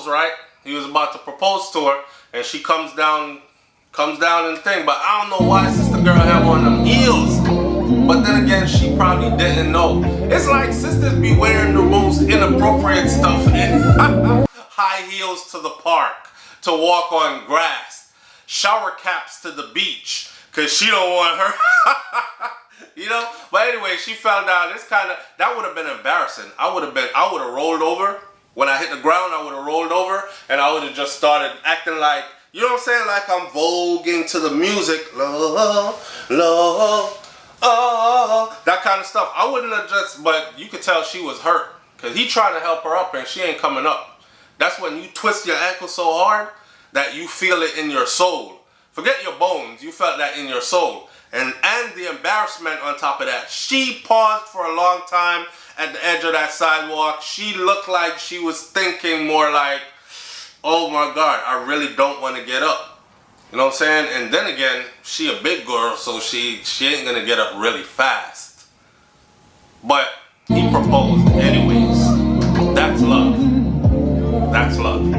propose, right? He was about to propose to her, and she comes down and thing. But I don't know why sister girl have on them heels. But then again, she probably didn't know. It's like sisters be wearing the most inappropriate stuff in high heels to the park, to walk on grass, shower caps to the beach, cause she don't want her. You know. But anyway, she fell down. That would have been embarrassing. I would have rolled over. When I hit the ground, I would have rolled over and I would have just started acting like, you know what I'm saying? Like I'm voguing to the music. Love, love, oh, that kind of stuff. I wouldn't have but you could tell she was hurt. Because he tried to help her up and she ain't coming up. That's when you twist your ankle so hard that you feel it in your soul. Forget your bones, you felt that in your soul. And the embarrassment on top of that. She paused for a long time at the edge of that sidewalk. She looked like she was thinking more like, oh my God, I really don't want to get up. You know what I'm saying? And then again, she a big girl, so she ain't going to get up really fast. But he proposed anyways. That's love. That's love.